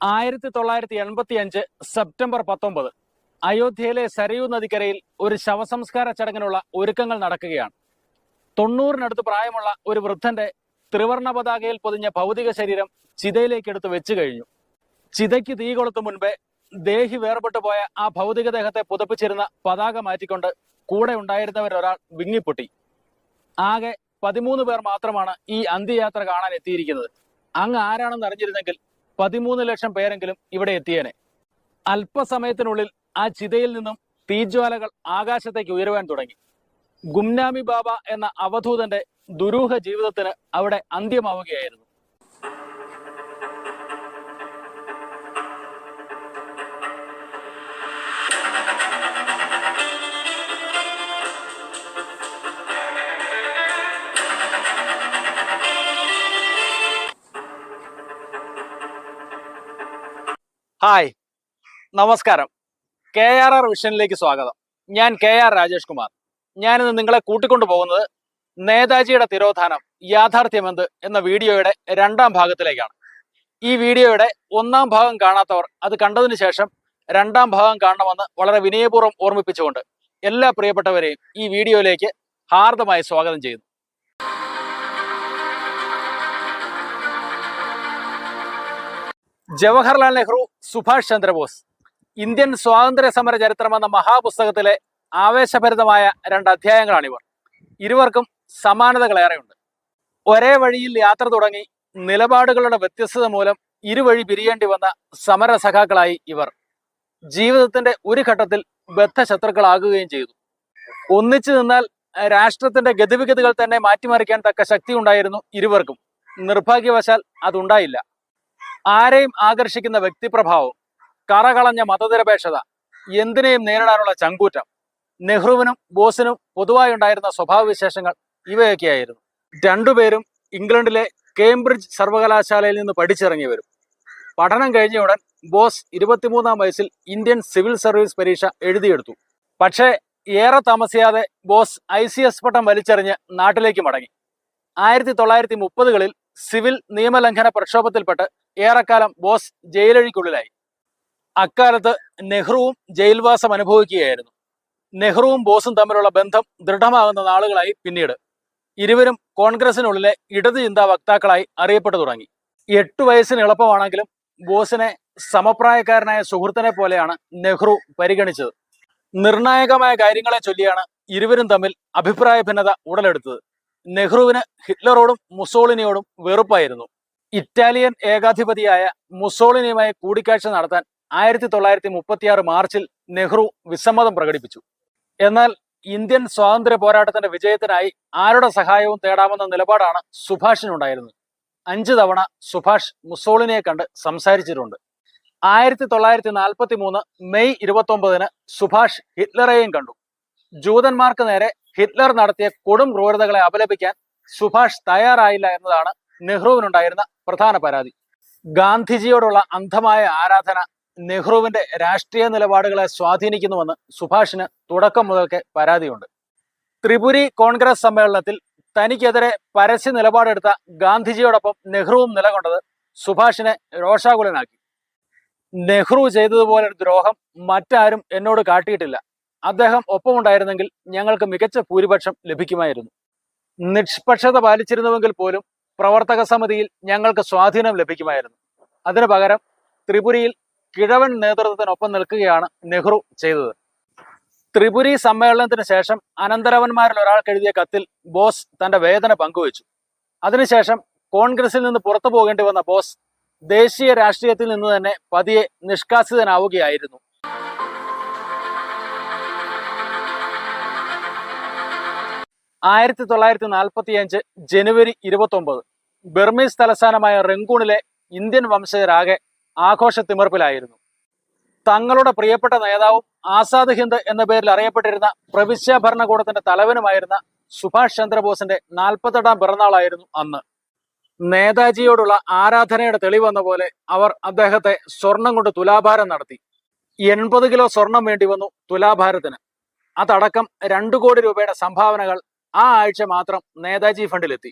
1985 September 19 അയോധ്യയിലെ സരയൂ നദിക്കരയിൽ ഒരു ശവസംസ്കാര ചടങ്ങിനുള്ള ഒരുക്കങ്ങൾ നടക്കുകയാണ്. 90-നടുത്ത് പ്രായമുള്ള ഒരു വൃദ്ധന്റെ ത്രിവർണ പതാകയിൽ പൊതിഞ്ഞ ഭൗതിക ശരീരം ചിതയിലേക്ക് എടുത്ത് വെച്ചു കഴിഞ്ഞു. ചിതയ്ക്ക് തീ കൊളുത്തു മുൻപേ ദേഹി വേർപെട്ടു പോയ ആ ഭൗതിക ദേഹത്തെ പുതപ്പിച്ചിരുന്ന പതാക മാറ്റിക്കൊണ്ട് കൂടെ ഉണ്ടായിരുന്നവരൊരാൾ വിങ്ങിപ്പൊട്ടി. ആകെ 13 പേർ മാത്രമാണ് ഈ അന്ത്യയാത്ര കാണാൻ എത്തിയിരിക്കുന്നത്. അങ്ങ് ആരാണെന്ന് അറിഞ്ഞിരുന്നെങ്കിൽ 13 ലക്ഷം പേരെങ്കിലും ഇവിടെ എത്തിയേനെ. അല്പസമയത്തിനുള്ളിൽ ആ ചിതയിൽ നിന്നും തീജ്വാലകൾ ആകാശത്തേക്ക് ഉയരുവാൻ തുടങ്ങി. ഗുംനാമി ബാബ എന്ന അവധൂതന്റെ ദുരൂഹ ജീവിതത്തിന് അവിടെ അന്ത്യമാവുകയായിരുന്നു. ഹായ്, നമസ്കാരം. KRR വിഷനിലേക്ക് സ്വാഗതം. ഞാൻ KR രാജേഷ് കുമാർ. ഞാനിന്ന് നിങ്ങളെ കൂട്ടിക്കൊണ്ടു പോകുന്നത് നേതാജിയുടെ തിരോധാനം യാഥാർത്ഥ്യമെന്ത് എന്ന വീഡിയോയുടെ 2ാം ഭാഗത്തിലേക്കാണ്. ഈ വീഡിയോയുടെ 1ാം ഭാഗം കാണാത്തവർ അത് കണ്ടതിന് ശേഷം 2ാം ഭാഗം കാണണമെന്ന് വളരെ വിനയപൂർവ്വം ഓർമ്മിപ്പിച്ചുകൊണ്ട് എല്ലാ പ്രിയപ്പെട്ടവരെയും ഈ വീഡിയോയിലേക്ക് ഹാർദമായി സ്വാഗതം ചെയ്യുന്നു. ജവഹർലാൽ നെഹ്റു, സുഭാഷ് ചന്ദ്രബോസ്, ഇന്ത്യൻ സ്വാതന്ത്ര്യ സമര ചരിത്രം എന്ന മഹാപുസ്തകത്തിലെ ആവേശഭരിതമായ 2 അധ്യായങ്ങളാണിവർ. ഇരുവർക്കും സമാനതകളേറെയുണ്ട്. ഒരേ വഴിയിൽ യാത്ര തുടങ്ങി നിലപാടുകളുടെ വ്യത്യസ്തത മൂലം ഇരുവഴി പിരിയേണ്ടി വന്ന സമരസഖാക്കളായി ഇവർ. ജീവിതത്തിന്റെ ഒരു ഘട്ടത്തിൽ ബദ്ധശത്രുക്കളാകുകയും ചെയ്തു. ഒന്നിച്ചു നിന്നാൽ രാഷ്ട്രത്തിന്റെ ഗതിവിഗതികൾ തന്നെ മാറ്റിമറിക്കാൻ തക്ക ശക്തി ഉണ്ടായിരുന്നു ഇരുവർക്കും. നിർഭാഗ്യവശാൽ അതുണ്ടായില്ല. ആരെയും ആകർഷിക്കുന്ന വ്യക്തിപ്രഭാവം, കറകളഞ്ഞ മതനിരപേക്ഷത, എന്തിനേയും നേരിടാനുള്ള ചങ്കൂറ്റം, നെഹ്റുവിനും ബോസിനും പൊതുവായി ഉണ്ടായിരുന്ന സ്വഭാവവിശേഷങ്ങൾ ഇവയൊക്കെയായിരുന്നു. രണ്ടുപേരും ഇംഗ്ലണ്ടിലെ കേംബ്രിഡ്ജ് സർവകലാശാലയിൽ നിന്ന് പഠിച്ചിറങ്ങിയവരും. പഠനം കഴിഞ്ഞ ഉടൻ ബോസ് 23-ാം വയസ്സിൽ ഇന്ത്യൻ സിവിൽ സർവീസ് പരീക്ഷ എഴുതിയെടുത്തു. പക്ഷേ ഏറെ താമസിയാതെ ബോസ് ICS പട്ടം വലിച്ചെറിഞ്ഞ് നാട്ടിലേക്ക് മടങ്ങി. 1930-കളിൽ സിവിൽ നിയമലംഘന പ്രക്ഷോഭത്തിൽപ്പെട്ട് ഏറെക്കാലം ബോസ് ജയിലഴിക്കുള്ളിലായി. അക്കാലത്ത് നെഹ്റുവും ജയിൽവാസം അനുഭവിക്കുകയായിരുന്നു. നെഹ്റുവും ബോസും തമ്മിലുള്ള ബന്ധം ദൃഢമാകുന്ന നാളുകളായി പിന്നീട്. ഇരുവരും കോൺഗ്രസിനുള്ളിലെ ഇടതു ചിന്താ വക്താക്കളായി അറിയപ്പെട്ടു തുടങ്ങി. 8 വയസ്സിന് എളുപ്പമാണെങ്കിലും ബോസിനെ സമപ്രായക്കാരനായ സുഹൃത്തിനെ പോലെയാണ് നെഹ്റു പരിഗണിച്ചത്. നിർണായകമായ കാര്യങ്ങളെ ചൊല്ലിയാണ് ഇരുവരും തമ്മിൽ അഭിപ്രായ ഭിന്നത ഉടലെടുത്തത്. നെഹ്റുവിന് ഹിറ്റ്ലറോടും മുസോളിനിയോടും വെറുപ്പായിരുന്നു. ഇറ്റാലിയൻ ഏകാധിപതിയായ മുസോളിനിയുമായി കൂടിക്കാഴ്ച നടത്താൻ 1936 മാർച്ചിൽ നെഹ്റു വിസമ്മതം പ്രകടിപ്പിച്ചു. എന്നാൽ ഇന്ത്യൻ സ്വാതന്ത്ര്യ പോരാട്ടത്തിന്റെ വിജയത്തിനായി ആരുടെ സഹായവും തേടാമെന്ന നിലപാടാണ് സുഭാഷിനുണ്ടായിരുന്നത്. 5 തവണ സുഭാഷ് മുസോളിനിയെ കണ്ട് സംസാരിച്ചിട്ടുണ്ട്. 1943 മെയ് 29-ന് സുഭാഷ് ഹിറ്റ്ലറെയും കണ്ടു. ജൂതന്മാർക്ക് നേരെ ഹിറ്റ്ലർ നടത്തിയ കൊടും ക്രൂരതകളെ അപലപിക്കാൻ സുഭാഷ് തയ്യാറായില്ല എന്നതാണ് നെഹ്റുവിനുണ്ടായിരുന്ന പ്രധാന പരാതി. ഗാന്ധിജിയോടുള്ള അന്ധമായ ആരാധന നെഹ്റുവിന്റെ രാഷ്ട്രീയ നിലപാടുകളെ സ്വാധീനിക്കുന്നുവെന്ന് സുഭാഷിന് തുടക്കം മുതൽക്കേ പരാതിയുണ്ട്. ത്രിപുരി കോൺഗ്രസ് സമ്മേളനത്തിൽ തനിക്കെതിരെ പരസ്യ നിലപാടെടുത്ത ഗാന്ധിജിയോടൊപ്പം നെഹ്റുവും നിലകൊണ്ടത് സുഭാഷിനെ രോഷാകുലനാക്കി. നെഹ്റു ചെയ്തതുപോലെ ദ്രോഹം മറ്റാരും എന്നോട് കാട്ടിയിട്ടില്ല. അദ്ദേഹം ഒപ്പമുണ്ടായിരുന്നെങ്കിൽ ഞങ്ങൾക്ക് മികച്ച ഭൂരിപക്ഷം ലഭിക്കുമായിരുന്നു. നിഷ്പക്ഷത പാലിച്ചിരുന്നുവെങ്കിൽ പോലും പ്രവർത്തക സമിതിയിൽ ഞങ്ങൾക്ക് സ്വാധീനം ലഭിക്കുമായിരുന്നു. അതിനു പകരം ത്രിപുരയിൽ കിഴവൻ നേതൃത്വത്തിനൊപ്പം നിൽക്കുകയാണ് നെഹ്റു ചെയ്തത്. ത്രിപുരി സമ്മേളനത്തിന് ശേഷം അനന്തരവന്മാരിൽ ഒരാൾക്ക് എഴുതിയ കത്തിൽ ബോസ് തന്റെ വേദന പങ്കുവച്ചു. അതിനുശേഷം കോൺഗ്രസിൽ നിന്ന് പുറത്തു പോകേണ്ടി വന്ന ബോസ് ദേശീയ രാഷ്ട്രീയത്തിൽ നിന്ന് തന്നെ പതിയെ നിഷ്കാസിതനാവുകയായിരുന്നു. ജനുവരി 29 ബർമീസ് തലസ്ഥാനമായ റങ്കൂണിലെ ഇന്ത്യൻ വംശജരാകെ ആഘോഷത്തിമിർപ്പിലായിരുന്നു. തങ്ങളുടെ പ്രിയപ്പെട്ട നേതാവും ആസാദ് ഹിന്ദ് എന്ന പേരിൽ അറിയപ്പെട്ടിരുന്ന പ്രവിശ്യ ഭരണകൂടത്തിന്റെ തലവനുമായിരുന്ന സുഭാഷ് ചന്ദ്രബോസിന്റെ 48-ാം പിറന്നാളായിരുന്നു അന്ന്. നേതാജിയോടുള്ള ആരാധനയുടെ തെളിവെന്ന പോലെ അവർ അദ്ദേഹത്തെ സ്വർണം കൊണ്ട് തുലാഭാരം നടത്തി. 80 കിലോ സ്വർണം വേണ്ടി വന്നു തുലാഭാരത്തിന്. അതടക്കം 2 കോടി രൂപയുടെ സംഭാവനകൾ ആ ആഴ്ച മാത്രം നേതാജി ഫണ്ടിലെത്തി.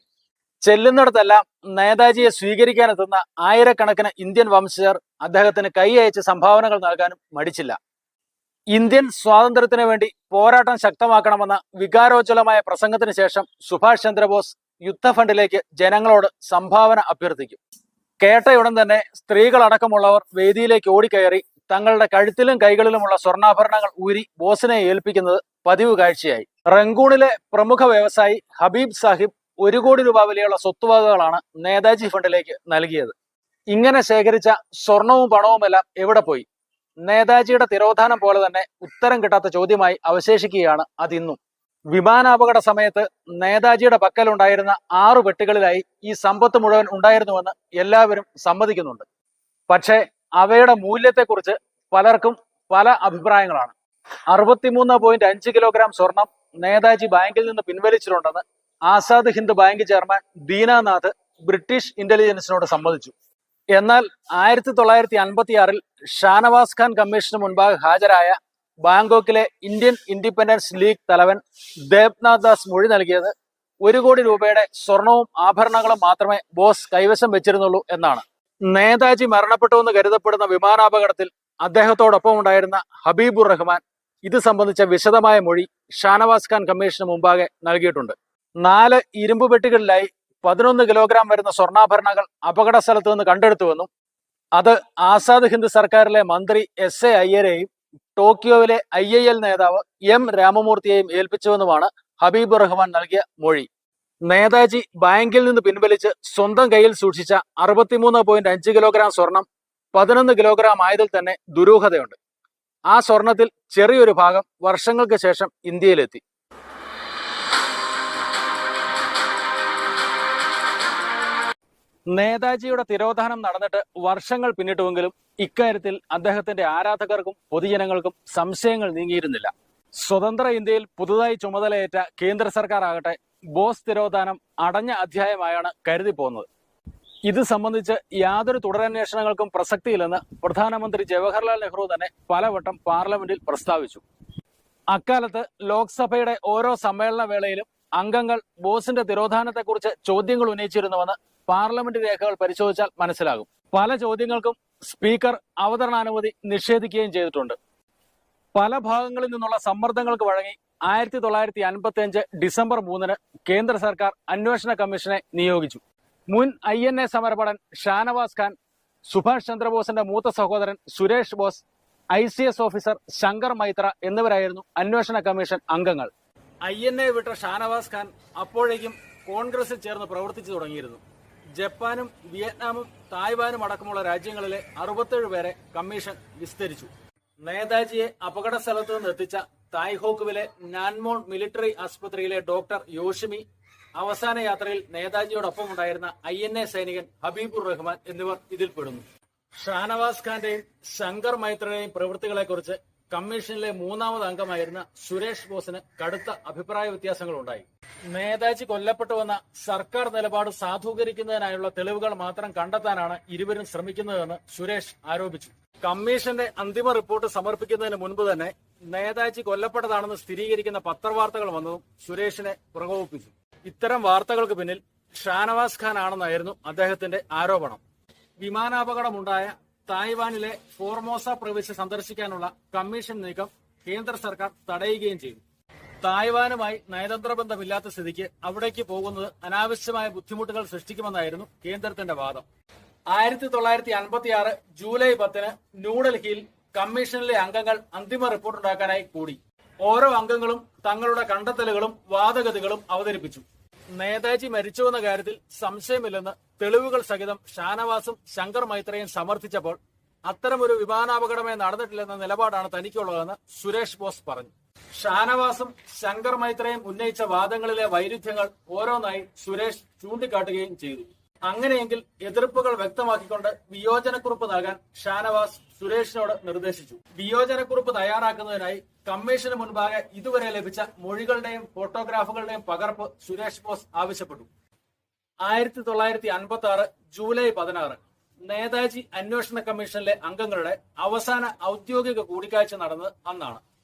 ചെല്ലുന്നിടത്തെല്ലാം നേതാജിയെ സ്വീകരിക്കാനെത്തുന്ന ആയിരക്കണക്കിന് ഇന്ത്യൻ വംശജർ അദ്ദേഹത്തിന് കൈയയച്ച് സംഭാവനകൾ നൽകാനും മടിച്ചില്ല. ഇന്ത്യൻ സ്വാതന്ത്ര്യത്തിന് വേണ്ടി പോരാട്ടം ശക്തമാക്കണമെന്ന വികാരോജ്വലമായ പ്രസംഗത്തിന് ശേഷം സുഭാഷ് ചന്ദ്രബോസ് യുദ്ധഫണ്ടിലേക്ക് ജനങ്ങളോട് സംഭാവന അഭ്യർത്ഥിക്കും. കേട്ടയുടൻ തന്നെ സ്ത്രീകളടക്കമുള്ളവർ വേദിയിലേക്ക് ഓടിക്കയറി തങ്ങളുടെ കഴുത്തിലും കൈകളിലുമുള്ള സ്വർണ്ണാഭരണങ്ങൾ ഊരി ബോസിനെ ഏൽപ്പിക്കുന്നത് പതിവ് കാഴ്ചയായി. റങ്കൂണിലെ പ്രമുഖ വ്യവസായി ഹബീബ് സാഹിബ് 1 കോടി രൂപ വിലയുള്ള സ്വത്തുവകകളാണ് നേതാജി ഫണ്ടിലേക്ക് നൽകിയത്. ഇങ്ങനെ ശേഖരിച്ച സ്വർണവും പണവുമെല്ലാം എവിടെ പോയി? നേതാജിയുടെ തിരോധാനം പോലെ തന്നെ ഉത്തരം കിട്ടാത്ത ചോദ്യമായി അവശേഷിക്കുകയാണ് അതിന്നും. വിമാനാപകട സമയത്ത് നേതാജിയുടെ പക്കലുണ്ടായിരുന്ന 6 പെട്ടികളിലായി ഈ സമ്പത്ത് മുഴുവൻ ഉണ്ടായിരുന്നുവെന്ന് എല്ലാവരും സമ്മതിക്കുന്നുണ്ട്. പക്ഷേ അവയുടെ മൂല്യത്തെക്കുറിച്ച് പലർക്കും പല അഭിപ്രായങ്ങളാണ്. 63.5 കിലോഗ്രാം സ്വർണം നേതാജി ബാങ്കിൽ നിന്ന് പിൻവലിച്ചിട്ടുണ്ടെന്ന് Azad Hind bank chairman Dinanath British ഇന്റലിജൻസിനോട് സമ്മതിച്ചു. എന്നാൽ 1956 ഷാനവാസ് ഖാൻ കമ്മീഷന് മുൻപാകെ ഹാജരായ ബാങ്കോക്കിലെ ഇന്ത്യൻ ഇൻഡിപെൻഡൻസ് ലീഗ് തലവൻ ദേബ്നാഥ് ദാസ് മൊഴി നൽകിയത് 1 കോടി രൂപയുടെ സ്വർണവും ആഭരണങ്ങളും മാത്രമേ ബോസ് കൈവശം വെച്ചിരുന്നുള്ളൂ എന്നാണ്. നേതാജി മരണപ്പെട്ടുവെന്ന് കരുതപ്പെടുന്ന വിമാനാപകടത്തിൽ അദ്ദേഹത്തോടൊപ്പം ഉണ്ടായിരുന്ന ഹബീബുർ റഹ്മാൻ ഇത് സംബന്ധിച്ച വിശദമായ മൊഴി ഷാനവാസ് ഖാൻ കമ്മീഷന് മുമ്പാകെ നൽകിയിട്ടുണ്ട്. 4 ഇരുമ്പ് പെട്ടികളിലായി 11 കിലോഗ്രാം വരുന്ന സ്വർണ്ണാഭരണങ്ങൾ അപകട സ്ഥലത്ത് നിന്ന് കണ്ടെടുത്തുവെന്നും അത് ആസാദ് ഹിന്ദ് സർക്കാരിലെ മന്ത്രി SA അയ്യരെയും ടോക്കിയോവിലെ IIL നേതാവ് M രാമമൂർത്തിയെയും ഏൽപ്പിച്ചുവെന്നുമാണ് ഹബീബുർ റഹ്മാൻ നൽകിയ മൊഴി. നേതാജി ബാങ്കിൽ നിന്ന് പിൻവലിച്ച് സ്വന്തം കയ്യിൽ സൂക്ഷിച്ച 63.5 കിലോഗ്രാം സ്വർണം 11 കിലോഗ്രാം ആയതിൽ തന്നെ ദുരൂഹതയുണ്ട്. ആ സ്വർണത്തിൽ ചെറിയൊരു ഭാഗം വർഷങ്ങൾക്ക് ശേഷം ഇന്ത്യയിലെത്തി. നേതാജിയുടെ തിരോധാനം നടന്നിട്ട് വർഷങ്ങൾ പിന്നിട്ടുവെങ്കിലും ഇക്കാര്യത്തിൽ അദ്ദേഹത്തിന്റെ ആരാധകർക്കും പൊതുജനങ്ങൾക്കും സംശയങ്ങൾ നീങ്ങിയിരുന്നില്ല. സ്വതന്ത്ര ഇന്ത്യയിൽ പുതുതായി ചുമതലയേറ്റ കേന്ദ്ര സർക്കാർ ആകട്ടെ ബോസ് തിരോധാനം അടഞ്ഞ അധ്യായമായാണ് കരുതിപ്പോകുന്നത്. ഇത് സംബന്ധിച്ച് യാതൊരു തുടരന്വേഷണങ്ങൾക്കും പ്രസക്തിയില്ലെന്ന് പ്രധാനമന്ത്രി ജവഹർലാൽ നെഹ്റു തന്നെ പലവട്ടം പാർലമെന്റിൽ പ്രസ്താവിച്ചു. അക്കാലത്ത് ലോക്സഭയുടെ ഓരോ സമ്മേളന വേളയിലും അംഗങ്ങൾ ബോസിന്റെ തിരോധാനത്തെക്കുറിച്ച് ചോദ്യങ്ങൾ ഉന്നയിച്ചിരുന്നുവെന്ന് പാർലമെന്റ് രേഖകൾ പരിശോധിച്ചാൽ മനസ്സിലാകും. പല ചോദ്യങ്ങൾക്കും സ്പീക്കർ അവതരണാനുമതി നിഷേധിക്കുകയും ചെയ്തിട്ടുണ്ട്. പല ഭാഗങ്ങളിൽ നിന്നുള്ള സമ്മർദ്ദങ്ങൾക്ക് വഴങ്ങി 1955 ഡിസംബർ 3 കേന്ദ്ര സർക്കാർ അന്വേഷണ കമ്മീഷനെ നിയോഗിച്ചു. മുൻ INA സമരപടൻ ഷാനവാസ് ഖാൻ, സുഭാഷ് ചന്ദ്രബോസിന്റെ മൂത്ത സഹോദരൻ സുരേഷ് ബോസ്, ICS ഓഫീസർ ശങ്കർ മൈത്ര എന്നിവരായിരുന്നു അന്വേഷണ കമ്മീഷൻ അംഗങ്ങൾ. INA വിട്ട ഷാനവാസ് ഖാൻ അപ്പോഴേക്കും കോൺഗ്രസിൽ ചേർന്ന് പ്രവർത്തിച്ചു തുടങ്ങിയിരുന്നു. ജപ്പാനും വിയറ്റ്നാമും തായ്വാനും അടക്കമുള്ള രാജ്യങ്ങളിലെ 67 പേരെ കമ്മീഷൻ വിസ്തരിച്ചു. നേതാജിയെ അപകട സ്ഥലത്ത് നിന്ന് എത്തിച്ച തായ്ഹോക്കുവിലെ നാൻമോൺ മിലിറ്ററി ആശുപത്രിയിലെ ഡോക്ടർ യോഷിമി, അവസാന യാത്രയിൽ നേതാജിയോടൊപ്പം ഉണ്ടായിരുന്ന INA സൈനികൻ ഹബീബുർ റഹ്മാൻ എന്നിവർ ഇതിൽപ്പെടുന്നു. ഷാനവാസ് ഖാന്റെയും ശങ്കർ മൈത്രയുടെയും പ്രവൃത്തികളെക്കുറിച്ച് കമ്മീഷനിലെ 3ാമത് അംഗമായിരുന്ന സുരേഷ് ബോസിന് കടുത്ത അഭിപ്രായ വ്യത്യാസങ്ങളുണ്ടായി. നേതാജി കൊല്ലപ്പെട്ടുവെന്ന സർക്കാർ നിലപാട് സാധൂകരിക്കുന്നതിനായുള്ള തെളിവുകൾ മാത്രം കണ്ടെത്താനാണ് ഇരുവരും ശ്രമിക്കുന്നതെന്ന് സുരേഷ് ആരോപിച്ചു. കമ്മീഷന്റെ അന്തിമ റിപ്പോർട്ട് സമർപ്പിക്കുന്നതിന് മുൻപ് തന്നെ നേതാജി കൊല്ലപ്പെട്ടതാണെന്ന് സ്ഥിരീകരിക്കുന്ന പത്രവാർത്തകൾ വന്നതും സുരേഷിനെ പ്രകോപിപ്പിച്ചു. ഇത്തരം വാർത്തകൾക്ക് പിന്നിൽ ഷാനവാസ് ഖാൻ ആണെന്നായിരുന്നു അദ്ദേഹത്തിന്റെ ആരോപണം. വിമാനാപകടമുണ്ടായ തായ്വാനിലെ ഫോർമോസ പ്രവിശ്യ സന്ദർശിക്കാനുള്ള കമ്മീഷൻ നീക്കം കേന്ദ്ര സർക്കാർ തടയുകയും ചെയ്തു. തായ്വാനുമായി നയതന്ത്ര ബന്ധമില്ലാത്ത സ്ഥിതിക്ക് അവിടേക്ക് പോകുന്നത് അനാവശ്യമായ ബുദ്ധിമുട്ടുകൾ സൃഷ്ടിക്കുമെന്നായിരുന്നു കേന്ദ്രത്തിന്റെ വാദം. 1956 ജൂലൈ 10 ന്യൂഡൽഹിയിൽ കമ്മീഷനിലെ അംഗങ്ങൾ അന്തിമ റിപ്പോർട്ടുണ്ടാക്കാനായി കൂടി. ഓരോ അംഗങ്ങളും തങ്ങളുടെ കണ്ടെത്തലുകളും വാദഗതികളും അവതരിപ്പിച്ചു. നേതാജി മരിച്ചുവെന്ന കാര്യത്തിൽ സംശയമില്ലെന്ന് തെളിവുകൾ സഹിതം ഷാനവാസും ശങ്കർ മൈത്രയും സമർത്ഥിച്ചപ്പോൾ അത്തരമൊരു വിമാനാപകടമേ നടന്നിട്ടില്ലെന്ന നിലപാടാണ് തനിക്കുള്ളതെന്ന് സുരേഷ് ബോസ് പറഞ്ഞു. ഷാനവാസും ശങ്കർ മൈത്രയും ഉന്നയിച്ച വാദങ്ങളിലെ വൈരുദ്ധ്യങ്ങൾ ഓരോന്നായി സുരേഷ് ചൂണ്ടിക്കാട്ടുകയും ചെയ്തു. അങ്ങനെയെങ്കിൽ എതിർപ്പുകൾ വ്യക്തമാക്കിക്കൊണ്ട് വിയോജനക്കുറിപ്പ് നൽകാൻ ഷാനവാസ് സുരേഷിനോട് നിർദ്ദേശിച്ചു. വിയോജനക്കുറിപ്പ് തയ്യാറാക്കുന്നതിനായി കമ്മീഷന് മുൻപാകെ ഇതുവരെ ലഭിച്ച മൊഴികളുടെയും ഫോട്ടോഗ്രാഫുകളുടെയും പകർപ്പ് സുരേഷ് ബോസ് ആവശ്യപ്പെട്ടു. 1956 ജൂലൈ 16 നേതാജി അന്വേഷണ കമ്മീഷനിലെ അംഗങ്ങളുടെ അവസാന ഔദ്യോഗിക കൂടിക്കാഴ്ച നടന്നത് അന്നാണ്.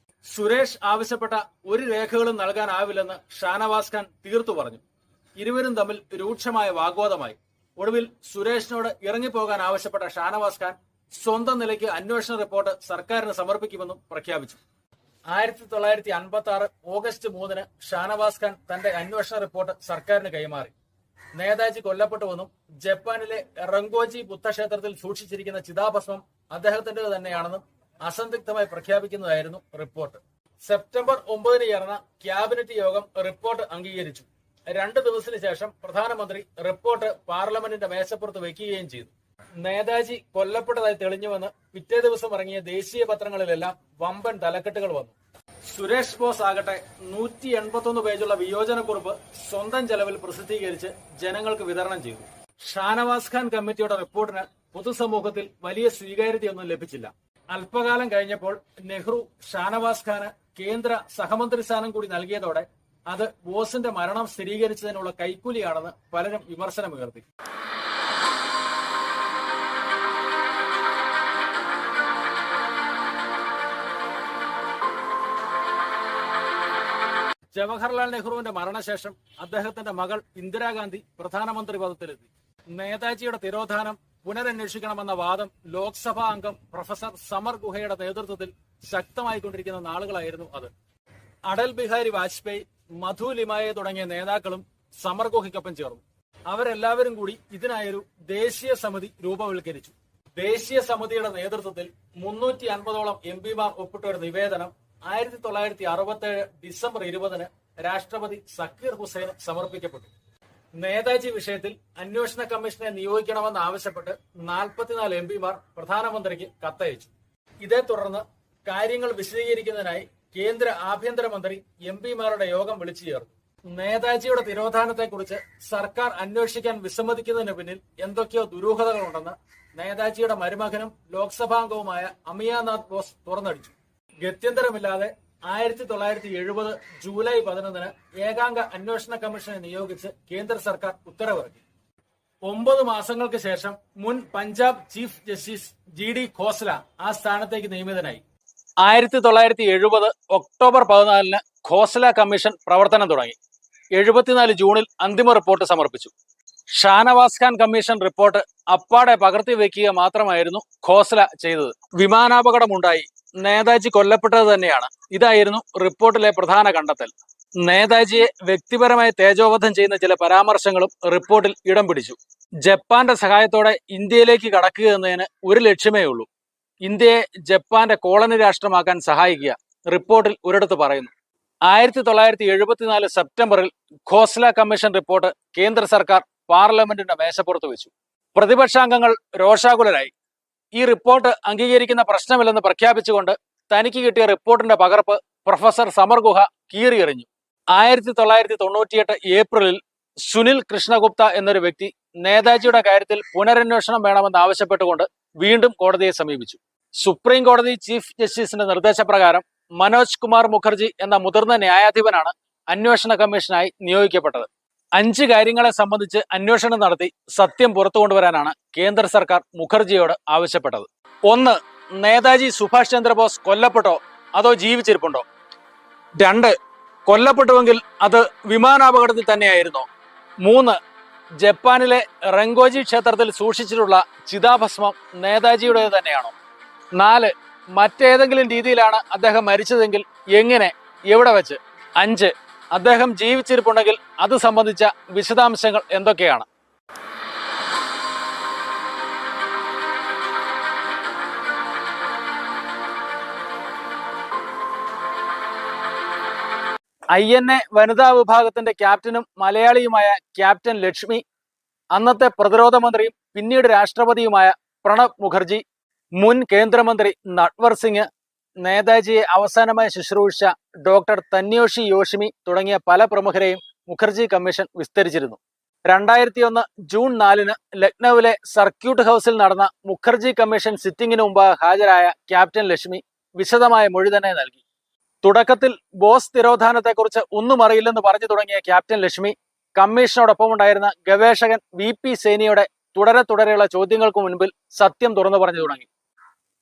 സുരേഷ് ആവശ്യപ്പെട്ട ഒരു രേഖകളും നൽകാനാവില്ലെന്ന് ഷാനവാസ് ഖാൻ തീർത്തു പറഞ്ഞു. ഇരുവരും തമ്മിൽ രൂക്ഷമായ വാഗ്വാദമായി. ഒടുവിൽ സുരേഷിനോട് ഇറങ്ങിപ്പോകാൻ ആവശ്യപ്പെട്ട ഷാനവാസ് ഖാൻ സ്വന്തം നിലയ്ക്ക് അന്വേഷണ റിപ്പോർട്ട് സർക്കാരിന് സമർപ്പിക്കുമെന്നും പ്രഖ്യാപിച്ചു. 1956 ഓഗസ്റ്റ് 3 ഷാനവാസ് ഖാൻ തന്റെ അന്വേഷണ റിപ്പോർട്ട് സർക്കാരിന് കൈമാറി. നേതാജി കൊല്ലപ്പെട്ടുവെന്നും ജപ്പാനിലെ റങ്കോജി ബുദ്ധക്ഷേത്രത്തിൽ സൂക്ഷിച്ചിരിക്കുന്ന ചിതാഭസ്മം അദ്ദേഹത്തിന്റെ തന്നെയാണെന്നും അസന്ദിഗ്ധമായി പ്രഖ്യാപിക്കുന്നതായിരുന്നു റിപ്പോർട്ട്. സെപ്റ്റംബർ 9 ചേർന്ന ക്യാബിനറ്റ് യോഗം റിപ്പോർട്ട് അംഗീകരിച്ചു. 2 ദിവസത്തിന് ശേഷം പ്രധാനമന്ത്രി റിപ്പോർട്ട് പാർലമെന്റിന്റെ മേശപ്പുറത്ത് വയ്ക്കുകയും ചെയ്തു. നേതാജി കൊല്ലപ്പെട്ടതായി തെളിഞ്ഞുവെന്ന് പിറ്റേ ദിവസം ഇറങ്ങിയ ദേശീയ പത്രങ്ങളിലെല്ലാം വമ്പൻ തലക്കെട്ടുകൾ വന്നു. സുരേഷ് ബോസ് ആകട്ടെ 181 പേജുള്ള വിയോജനക്കുറിപ്പ് സ്വന്തം ചെലവിൽ പ്രസിദ്ധീകരിച്ച് ജനങ്ങൾക്ക് വിതരണം ചെയ്തു. ഷാനവാസ് ഖാൻ കമ്മിറ്റിയുടെ റിപ്പോർട്ടിന് പൊതുസമൂഹത്തിൽ വലിയ സ്വീകാര്യതയൊന്നും ലഭിച്ചില്ല. അല്പകാലം കഴിഞ്ഞപ്പോൾ നെഹ്റു ഷാനവാസ് ഖാന് കേന്ദ്ര സഹമന്ത്രി സ്ഥാനം കൂടി നൽകിയതോടെ അത് ബോസിന്റെ മരണം സ്ഥിരീകരിച്ചതിനുള്ള കൈക്കൂലിയാണെന്ന് പലരും വിമർശനമുയർത്തി. ജവഹർലാൽ നെഹ്റുവിന്റെ മരണശേഷം അദ്ദേഹത്തിന്റെ മകൾ ഇന്ദിരാഗാന്ധി പ്രധാനമന്ത്രി പദത്തിലെത്തി. നേതാജിയുടെ തിരോധാനം പുനരന്വേഷിക്കണമെന്ന വാദം ലോക്സഭാ അംഗം പ്രൊഫസർ സമർ ഗുഹയുടെ നേതൃത്വത്തിൽ ശക്തമായിക്കൊണ്ടിരിക്കുന്ന നാളുകളായിരുന്നു അത്. അടൽ ബിഹാരി വാജ്പേയി, മധു ലിമായെ തുടങ്ങിയ നേതാക്കളും സമർ ഗുഹയ്ക്കൊപ്പം ചേർന്നു. അവരെല്ലാവരും കൂടി ഇതിനായൊരു ദേശീയ സമിതി രൂപവൽക്കരിച്ചു. ദേശീയ സമിതിയുടെ നേതൃത്വത്തിൽ 350ഓളം എംപിമാർ ഒപ്പിട്ട ഒരു നിവേദനം 1967 ഡിസംബർ 20 രാഷ്ട്രപതി സക്കീർ ഹുസൈന് സമർപ്പിക്കപ്പെട്ടു. നേതാജി വിഷയത്തിൽ അന്വേഷണ കമ്മീഷനെ നിയോഗിക്കണമെന്ന് ആവശ്യപ്പെട്ട് 44 എംപിമാർ പ്രധാനമന്ത്രിക്ക് കത്തയച്ചു. ഇതേ തുടർന്ന് കാര്യങ്ങൾ വിശദീകരിക്കുന്നതിനായി കേന്ദ്ര ആഭ്യന്തരമന്ത്രി എംപിമാരുടെ യോഗം വിളിച്ചു ചേർന്നു. നേതാജിയുടെ തിരോധാനത്തെക്കുറിച്ച് സർക്കാർ അന്വേഷിക്കാൻ വിസമ്മതിക്കുന്നതിന് പിന്നിൽ എന്തൊക്കെയോ ദുരൂഹതകളുണ്ടെന്ന് നേതാജിയുടെ മരുമകനും ലോക്സഭാംഗവുമായ അമിയാനാഥ് ബോസ് തുറന്നടിച്ചു. ഗത്യന്തരമില്ലാതെ 1970 ജൂലൈ 11 ഏകാംഗ അന്വേഷണ കമ്മീഷനെ നിയോഗിച്ച് കേന്ദ്ര സർക്കാർ ഉത്തരവിറക്കി. 9 മാസങ്ങൾക്ക് ശേഷം മുൻ Punjab chief justice GD Khosla ആ സ്ഥാനത്തേക്ക് നിയമിതനായി. 1970 ഒക്ടോബർ 14 ഖോസ്ല കമ്മീഷൻ പ്രവർത്തനം തുടങ്ങി. 74 ജൂണിൽ അന്തിമ റിപ്പോർട്ട് സമർപ്പിച്ചു. ഷാനവാസ് ഖാൻ കമ്മീഷൻ റിപ്പോർട്ട് അപ്പാടെ പകർത്തി വയ്ക്കുക മാത്രമായിരുന്നു ഖോസ്ല ചെയ്തത്. വിമാനാപകടമുണ്ടായി, നേതാജി കൊല്ലപ്പെട്ടത് തന്നെയാണ്. ഇതായിരുന്നു റിപ്പോർട്ടിലെ പ്രധാന കണ്ടെത്തൽ. നേതാജിയെ വ്യക്തിപരമായി തേജോവധം ചെയ്യുന്ന ചില പരാമർശങ്ങളും റിപ്പോർട്ടിൽ ഇടം പിടിച്ചു. ജപ്പാന്റെ സഹായത്തോടെ ഇന്ത്യയിലേക്ക് കടക്കുക എന്നതിന് ഒരു ലക്ഷ്യമേ ഉള്ളൂ: ഇന്ത്യയെ ജപ്പാന്റെ കോളനി രാഷ്ട്രമാക്കാൻ സഹായിക്കുക. റിപ്പോർട്ടിൽ ഒരിടത്ത് പറയുന്നു. 1974 സെപ്റ്റംബറിൽ ഖോസ്ല കമ്മീഷൻ റിപ്പോർട്ട് കേന്ദ്ര സർക്കാർ പാർലമെന്റിന്റെ മേശപ്പുറത്ത് വെച്ചു. പ്രതിപക്ഷാംഗങ്ങൾ രോഷാകുലരായി. ഈ റിപ്പോർട്ട് അംഗീകരിക്കുന്ന പ്രശ്നമില്ലെന്ന് പ്രഖ്യാപിച്ചുകൊണ്ട് തനിക്ക് കിട്ടിയ റിപ്പോർട്ടിന്റെ പകർപ്പ് പ്രൊഫസർ സമർ ഗുഹ കീറിയെറിഞ്ഞു. 1998 ഏപ്രിലിൽ സുനിൽ കൃഷ്ണഗുപ്ത എന്നൊരു വ്യക്തി നേതാജിയുടെ കാര്യത്തിൽ പുനരന്വേഷണം വേണമെന്ന് ആവശ്യപ്പെട്ടുകൊണ്ട് വീണ്ടും കോടതിയെ സമീപിച്ചു. സുപ്രീം കോടതി ചീഫ് ജസ്റ്റിസിന്റെ നിർദ്ദേശപ്രകാരം മനോജ് കുമാർ മുഖർജി എന്ന മുതിർന്ന ന്യായാധിപനാണ് അന്വേഷണ കമ്മീഷനായി നിയോഗിക്കപ്പെട്ടത്. 5 കാര്യങ്ങളെ സംബന്ധിച്ച് അന്വേഷണം നടത്തി സത്യം പുറത്തു കൊണ്ടുവരാനാണ് കേന്ദ്ര സർക്കാർ മുഖർജിയോട് ആവശ്യപ്പെട്ടത്. 1. നേതാജി സുഭാഷ് ചന്ദ്രബോസ് കൊല്ലപ്പെട്ടോ അതോ ജീവിച്ചിരിപ്പുണ്ടോ? 2. കൊല്ലപ്പെട്ടുവെങ്കിൽ അത് വിമാനാപകടത്തിൽ തന്നെയായിരുന്നോ? 3. ജപ്പാനിലെ റങ്കോജി ക്ഷേത്രത്തിൽ സൂക്ഷിച്ചിട്ടുള്ള ചിതാഭസ്മം നേതാജിയുടേത് തന്നെയാണോ? 4. മറ്റേതെങ്കിലും രീതിയിലാണ് അദ്ദേഹം മരിച്ചതെങ്കിൽ എങ്ങനെ, എവിടെ വെച്ച്? 5. അദ്ദേഹം ജീവിച്ചിരിപ്പുണ്ടെങ്കിൽ അത് സംബന്ധിച്ച വിശദാംശങ്ങൾ എന്തൊക്കെയാണ്? INA വനിതാ വിഭാഗത്തിന്റെ ക്യാപ്റ്റനും മലയാളിയുമായ ക്യാപ്റ്റൻ ലക്ഷ്മി, അന്നത്തെ പ്രതിരോധ മന്ത്രിയും പിന്നീട് രാഷ്ട്രപതിയുമായ പ്രണബ് മുഖർജി, മുൻ കേന്ദ്രമന്ത്രി നട്വർ സിംഗ്, നേതാജിയെ അവസാനമായി ശുശ്രൂഷിച്ച ഡോക്ടർ തന്യോഷി യോഷിമി തുടങ്ങിയ പല പ്രമുഖരെയും മുഖർജി കമ്മീഷൻ വിസ്തരിച്ചിരുന്നു. 2001 ജൂൺ 4 ലക്നൌവിലെ സർക്യൂട്ട് ഹൗസിൽ നടന്ന മുഖർജി കമ്മീഷൻ സിറ്റിംഗിന് മുമ്പ് ഹാജരായ ക്യാപ്റ്റൻ ലക്ഷ്മി വിശദമായ മൊഴി തന്നെ നൽകി. തുടക്കത്തിൽ ബോസ് തിരോധാനത്തെക്കുറിച്ച് ഒന്നും അറിയില്ലെന്ന് പറഞ്ഞു തുടങ്ങിയ ക്യാപ്റ്റൻ ലക്ഷ്മി കമ്മീഷനോടൊപ്പമുണ്ടായിരുന്ന ഗവേഷകൻ VP സേനിയുടെ തുടരെയുള്ള ചോദ്യങ്ങൾക്ക് മുൻപിൽ സത്യം തുറന്നു പറഞ്ഞു തുടങ്ങി.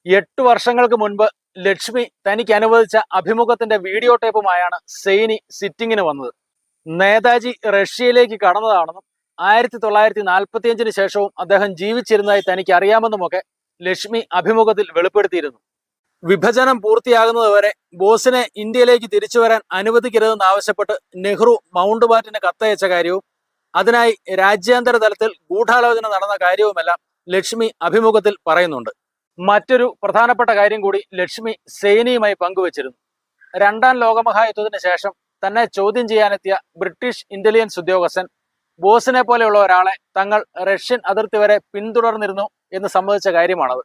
8 വർഷങ്ങൾക്ക് മുൻപ് ലക്ഷ്മി തനിക്ക് അനുവദിച്ച അഭിമുഖത്തിന്റെ വീഡിയോ ടേപ്പുമായാണ് സേനി സിറ്റിംഗിന് വന്നത്. നേതാജി റഷ്യയിലേക്ക് കടന്നതാണെന്നും 1945 ശേഷവും അദ്ദേഹം ജീവിച്ചിരുന്നതായി തനിക്ക് അറിയാമെന്നുമൊക്കെ ലക്ഷ്മി അഭിമുഖത്തിൽ വെളിപ്പെടുത്തിയിരുന്നു. വിഭജനം പൂർത്തിയാകുന്നതുവരെ ബോസിനെ ഇന്ത്യയിലേക്ക് തിരിച്ചു വരാൻ അനുവദിക്കരുതെന്ന് ആവശ്യപ്പെട്ട് നെഹ്റു മൗണ്ട് ബാറ്റന് കത്തയച്ച കാര്യവും അതിനായി രാജ്യാന്തര തലത്തിൽ ഗൂഢാലോചന നടന്ന കാര്യവുമെല്ലാം ലക്ഷ്മി അഭിമുഖത്തിൽ പറയുന്നുണ്ട്. മറ്റൊരു പ്രധാനപ്പെട്ട കാര്യം കൂടി ലക്ഷ്മി സേനയുമായി പങ്കുവച്ചിരുന്നു. രണ്ടാം ലോകമഹായുദ്ധത്തിന് ശേഷം തന്നെ ചോദ്യം ചെയ്യാനെത്തിയ ബ്രിട്ടീഷ് ഇന്റലിജൻസ് ഉദ്യോഗസ്ഥൻ ബോസിനെ പോലെയുള്ള ഒരാളെ തങ്ങൾ റഷ്യൻ അതിർത്തി വരെ പിന്തുടർന്നിരുന്നു എന്ന് സമ്മതിച്ച കാര്യമാണത്.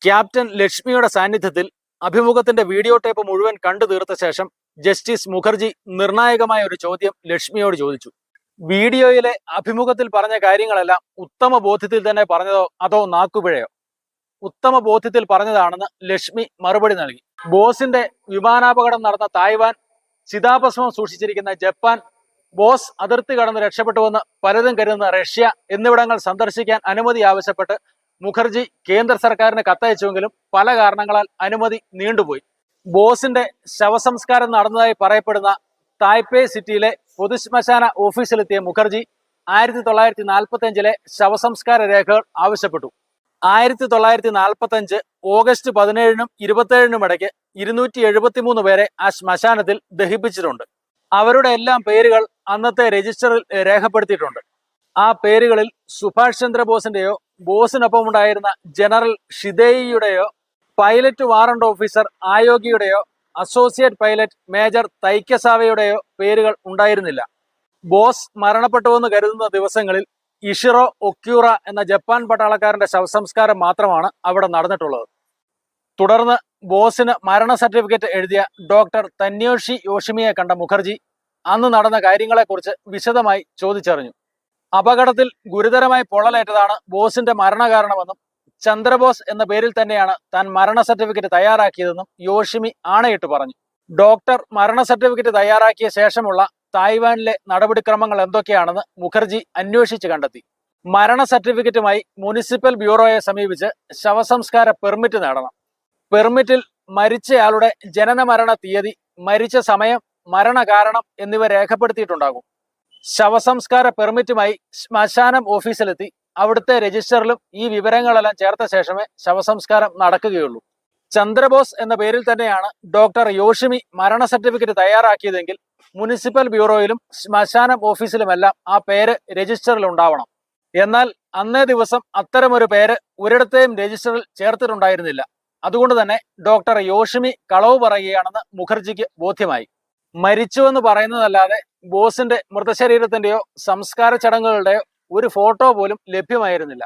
ക്യാപ്റ്റൻ ലക്ഷ്മിയുടെ സാന്നിധ്യത്തിൽ അഭിമുഖത്തിന്റെ വീഡിയോ ടേപ്പ് മുഴുവൻ കണ്ടു തീർത്ത ശേഷം ജസ്റ്റിസ് മുഖർജി നിർണായകമായ ഒരു ചോദ്യം ലക്ഷ്മിയോട് ചോദിച്ചു. വീഡിയോയിലെ അഭിമുഖത്തിൽ പറഞ്ഞ കാര്യങ്ങളെല്ലാം ഉത്തമ ബോധ്യത്തിൽ തന്നെ പറഞ്ഞതോ അതോ നാക്കുപിഴയോ? ഉത്തമ ബോധ്യത്തിൽ പറഞ്ഞതാണെന്ന് ലക്ഷ്മി മറുപടി നൽകി. ബോസിന്റെ വിമാനാപകടം നടന്ന തായ്വാൻ, ചിതാഭസ്മം സൂക്ഷിച്ചിരിക്കുന്ന ജപ്പാൻ, ബോസ് അതിർത്തി കടന്ന് രക്ഷപ്പെട്ടുവെന്ന് പലരും കരുതുന്ന റഷ്യ എന്നിവിടങ്ങൾ സന്ദർശിക്കാൻ അനുമതി ആവശ്യപ്പെട്ട് മുഖർജി കേന്ദ്ര സർക്കാരിന് കത്തയച്ചുവെങ്കിലും പല കാരണങ്ങളാൽ അനുമതി നീണ്ടുപോയി. ബോസിന്റെ ശവസംസ്കാരം നടന്നതായി പറയപ്പെടുന്ന തായ്പേ സിറ്റിയിലെ പൊതുശ്മശാന ഓഫീസിലെത്തിയ മുഖർജി 1945 ശവസംസ്കാര രേഖകൾ ആവശ്യപ്പെട്ടു. 1945 ഓഗസ്റ്റ് 17-നും 27-നും ഇടയ്ക്ക് 273 പേരെ ആ ശ്മശാനത്തിൽ ദഹിപ്പിച്ചിട്ടുണ്ട്. അവരുടെ എല്ലാം പേരുകൾ അന്നത്തെ രജിസ്റ്ററിൽ രേഖപ്പെടുത്തിയിട്ടുണ്ട്. ആ പേരുകളിൽ സുഭാഷ് ചന്ദ്രബോസിന്റെയോ ബോസിനൊപ്പം ഉണ്ടായിരുന്ന ജനറൽ ഷിദേയിയുടെയോ പൈലറ്റ് വാറണ്ട് ഓഫീസർ ആയോഗിയുടെയോ അസോസിയേറ്റ് പൈലറ്റ് മേജർ തൈക്കസാവയുടെയോ പേരുകൾ ഉണ്ടായിരുന്നില്ല. ബോസ് മരണപ്പെട്ടുവെന്ന് കരുതുന്ന ദിവസങ്ങളിൽ ഇഷിറോ ഒക്യൂറ എന്ന ജപ്പാൻ പട്ടാളക്കാരന്റെ ശവസംസ്കാരം മാത്രമാണ് അവിടെ നടന്നിട്ടുള്ളത്. തുടർന്ന് ബോസിന് മരണ സർട്ടിഫിക്കറ്റ് എഴുതിയ ഡോക്ടർ തന്യോഷി യോഷിമിയെ കണ്ട മുഖർജി അന്ന് നടന്ന കാര്യങ്ങളെക്കുറിച്ച് വിശദമായി ചോദിച്ചറിഞ്ഞു. അപകടത്തിൽ ഗുരുതരമായി പൊള്ളലേറ്റതാണ് ബോസിന്റെ മരണകാരണമെന്നും ചന്ദ്രബോസ് എന്ന പേരിൽ തന്നെയാണ് താൻ മരണ സർട്ടിഫിക്കറ്റ് തയ്യാറാക്കിയതെന്നും യോഷിമി ആണയിട്ട് പറഞ്ഞു. ഡോക്ടർ മരണ സർട്ടിഫിക്കറ്റ് തയ്യാറാക്കിയ ശേഷമുള്ള തായ്വാനിലെ നടപടിക്രമങ്ങൾ എന്തൊക്കെയാണെന്ന് മുഖർജി അന്വേഷിച്ച് കണ്ടെത്തി. മരണ സർട്ടിഫിക്കറ്റുമായി മുനിസിപ്പൽ ബ്യൂറോയെ സമീപിച്ച് ശവസംസ്കാര പെർമിറ്റ് നേടണം. പെർമിറ്റിൽ മരിച്ചയാളുടെ ജനന മരണ തീയതി, മരിച്ച സമയം, മരണകാരണം എന്നിവ രേഖപ്പെടുത്തിയിട്ടുണ്ടാകും. ശവസംസ്കാര പെർമിറ്റുമായി ശ്മശാനം ഓഫീസിലെത്തി അവിടുത്തെ രജിസ്റ്ററിലും ഈ വിവരങ്ങളെല്ലാം ചേർത്ത ശേഷമേ ശവസംസ്കാരം നടക്കുകയുള്ളൂ. ചന്ദ്രബോസ് എന്ന പേരിൽ തന്നെയാണ് ഡോക്ടർ യോഷിമി മരണ സർട്ടിഫിക്കറ്റ് തയ്യാറാക്കിയതെങ്കിൽ മുനിസിപ്പൽ ബ്യൂറോയിലും ശ്മശാനം ഓഫീസിലുമെല്ലാം ആ പേര് രജിസ്റ്ററിൽ ഉണ്ടാവണം. എന്നാൽ അന്നേ ദിവസം അത്തരമൊരു പേര് ഒരിടത്തെയും രജിസ്റ്ററിൽ ചേർത്തിട്ടുണ്ടായിരുന്നില്ല. അതുകൊണ്ട് തന്നെ ഡോക്ടർ യോഷിമി കളവ് പറയുകയാണെന്ന് മുഖർജിക്ക് ബോധ്യമായി. മരിച്ചുവെന്ന് പറയുന്നതല്ലാതെ ബോസിന്റെ മൃതശരീരത്തിന്റെയോ സംസ്കാര ചടങ്ങുകളുടെയോ ഒരു ഫോട്ടോ പോലും ലഭ്യമായിരുന്നില്ല.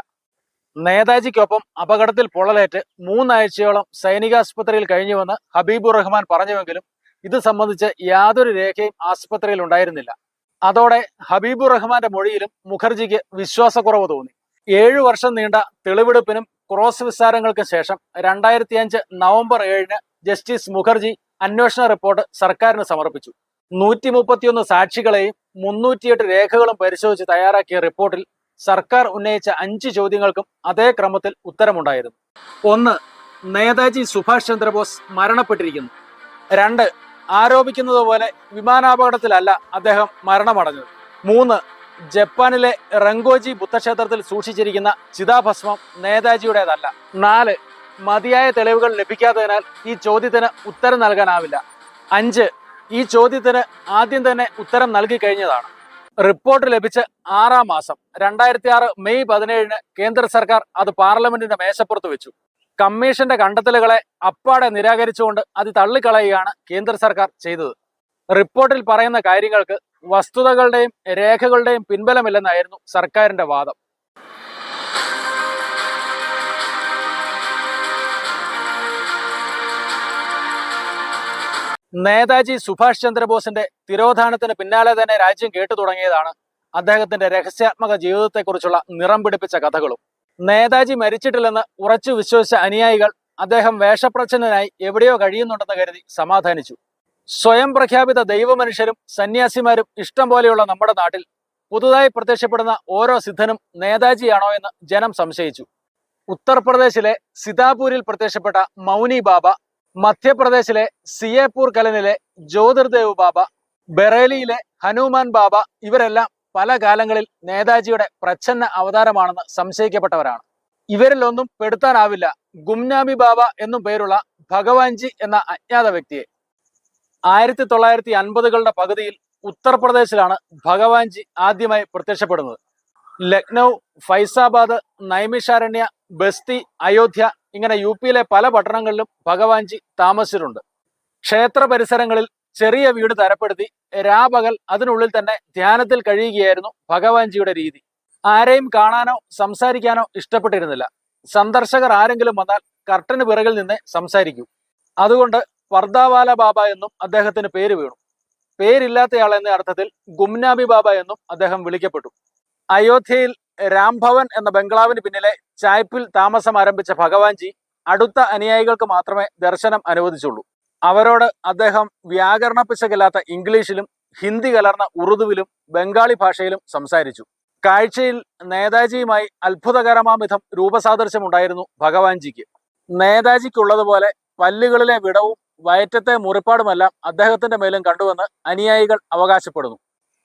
നേതാജിക്കൊപ്പം അപകടത്തിൽ പൊള്ളലേറ്റ് 3 ആഴ്ചയോളം സൈനികാസ്പത്രിയിൽ കഴിഞ്ഞുവെന്ന് ഹബീബുർ റഹ്മാൻ പറഞ്ഞുവെങ്കിലും ഇത് സംബന്ധിച്ച് യാതൊരു രേഖയും ആസ്പത്രിയിൽ ഉണ്ടായിരുന്നില്ല. അതോടെ ഹബീബുർ റഹ്മാന്റെ മൊഴിയിലും മുഖർജിക്ക് വിശ്വാസക്കുറവ് തോന്നി. 7 വർഷം നീണ്ട തെളിവെടുപ്പിനും ക്രോസ് വിസ്താരങ്ങൾക്കും ശേഷം 2005 നവംബർ 7-ന് ജസ്റ്റിസ് മുഖർജി അന്വേഷണ റിപ്പോർട്ട് സർക്കാരിന് സമർപ്പിച്ചു. 131 സാക്ഷികളെയും 308 രേഖകളും പരിശോധിച്ച് തയ്യാറാക്കിയ റിപ്പോർട്ടിൽ സർക്കാർ ഉന്നയിച്ച 5 ചോദ്യങ്ങൾക്കും അതേ ക്രമത്തിൽ ഉത്തരമുണ്ടായിരുന്നു. 1. നേതാജി സുഭാഷ് ചന്ദ്രബോസ് മരണപ്പെട്ടിരിക്കുന്നു. 2. ആരോപിക്കുന്നത് പോലെ വിമാനാപകടത്തിലല്ല അദ്ദേഹം മരണമടഞ്ഞത്. 3. ജപ്പാനിലെ റങ്കോജി ബുദ്ധക്ഷേത്രത്തിൽ സൂക്ഷിച്ചിരിക്കുന്ന ചിതാഭസ്മം നേതാജിയുടേതല്ല. 4. മതിയായ തെളിവുകൾ ലഭിക്കാത്തതിനാൽ ഈ ചോദ്യത്തിന് ഉത്തരം നൽകാനാവില്ല. 5. ഈ ചോദ്യത്തിന് ആദ്യം തന്നെ ഉത്തരം നൽകി കഴിഞ്ഞതാണ്. റിപ്പോർട്ട് ലഭിച്ച് 6-ാം മാസം 2006 മെയ് 17-ന് കേന്ദ്ര സർക്കാർ അത് പാർലമെന്റിന്റെ മേശപ്പുറത്ത് വെച്ചു. കമ്മീഷന്റെ കണ്ടെത്തലുകളെ അപ്പാടെ നിരാകരിച്ചുകൊണ്ട് അത് തള്ളിക്കളയുകയാണ് കേന്ദ്ര സർക്കാർ ചെയ്തത്. റിപ്പോർട്ടിൽ പറയുന്ന കാര്യങ്ങൾക്ക് വസ്തുതകളുടെയും രേഖകളുടെയും പിൻബലമില്ലെന്നായിരുന്നു സർക്കാരിന്റെ വാദം. നേതാജി സുഭാഷ് ചന്ദ്രബോസിന്റെ തിരോധാനത്തിന് പിന്നാലെ തന്നെ രാജ്യം കേട്ടു തുടങ്ങിയതാണ് അദ്ദേഹത്തിന്റെ രഹസ്യാത്മക ജീവിതത്തെക്കുറിച്ചുള്ള നിറം പിടിപ്പിച്ച കഥകളും. നേതാജി മരിച്ചിട്ടില്ലെന്ന് ഉറച്ചു വിശ്വസിച്ച അനുയായികൾ അദ്ദേഹം വേഷപ്രച്ഛന്നനായി എവിടെയോ കഴിയുന്നുണ്ടെന്ന് കരുതി സമാധാനിച്ചു. സ്വയം പ്രഖ്യാപിത ദൈവമനുഷ്യരും സന്യാസിമാരും ഇഷ്ടം പോലെയുള്ള നമ്മുടെ നാട്ടിൽ പുതുതായി പ്രത്യക്ഷപ്പെടുന്ന ഓരോ സിദ്ധനും നേതാജിയാണോ എന്ന് ജനം സംശയിച്ചു. ഉത്തർപ്രദേശിലെ സിതാപൂരിൽ പ്രത്യക്ഷപ്പെട്ട മൗനി ബാബ, മധ്യപ്രദേശിലെ സിയേപൂർ കലനിലെ ജ്യോതിർദേവ് ബാബ, ബറേലിയിലെ ഹനുമാൻ ബാബ ഇവരെല്ലാം പല കാലങ്ങളിൽ നേതാജിയുടെ പ്രച്ഛന്ന അവതാരമാണെന്ന് സംശയിക്കപ്പെട്ടവരാണ്. ഇവരിലൊന്നും പെടുത്താനാവില്ല ഗുംനാമി ബാബ എന്നും പേരുള്ള ഭഗവാൻജി എന്ന അജ്ഞാത വ്യക്തിയെ. 1950കളുടെ പകുതിയിൽ ഉത്തർപ്രദേശിലാണ് ഭഗവാൻജി ആദ്യമായി പ്രത്യക്ഷപ്പെടുന്നത്. ലക്നൗ, ഫൈസാബാദ്, നൈമിഷാരണ്യ, ബസ്തി, അയോധ്യ ഇങ്ങനെ യുപിയിലെ പല പട്ടണങ്ങളിലും ഭഗവാൻജി താമസിച്ചിട്ടുണ്ട്. ക്ഷേത്ര പരിസരങ്ങളിൽ ചെറിയ വീട് തരപ്പെടുത്തി രാപകൽ അതിനുള്ളിൽ തന്നെ ധ്യാനത്തിൽ കഴിയുകയായിരുന്നു ഭഗവാൻജിയുടെ രീതി. ആരെയും കാണാനോ സംസാരിക്കാനോ ഇഷ്ടപ്പെട്ടിരുന്നില്ല. സന്ദർശകർ ആരെങ്കിലും വന്നാൽ കർട്ടന് പിറകിൽ നിന്ന് സംസാരിക്കൂ. അതുകൊണ്ട് പർദാവാല ബാബ എന്നും അദ്ദേഹത്തിന് പേര് വീണു. പേരില്ലാത്തയാൾ എന്ന അർത്ഥത്തിൽ ഗുംനാമി ബാബ എന്നും അദ്ദേഹം വിളിക്കപ്പെട്ടു. അയോധ്യയിൽ രാംഭവൻ എന്ന ബംഗ്ലാവിന് പിന്നിലെ ചായ്പിൽ താമസം ആരംഭിച്ച ഭഗവാൻജി അടുത്ത അനുയായികൾക്ക് മാത്രമേ ദർശനം അനുവദിച്ചുള്ളൂ. അവരോട് അദ്ദേഹം വ്യാകരണ പിശകില്ലാത്ത ഇംഗ്ലീഷിലും ഹിന്ദി കലർന്ന ഉറുദുവിലും ബംഗാളി ഭാഷയിലും സംസാരിച്ചു. കാഴ്ചയിൽ നേതാജിയുമായി അത്ഭുതകരമാം വിധം രൂപസാദൃശ്യമുണ്ടായിരുന്നു ഭഗവാൻജിക്ക്. നേതാജിക്കുള്ളതുപോലെ പല്ലുകളിലെ വിടവും വയറ്റത്തെ മുറിപ്പാടുമെല്ലാം അദ്ദേഹത്തിന്റെ മേലും കണ്ടുവെന്ന് അനുയായികൾ അവകാശപ്പെടുന്നു.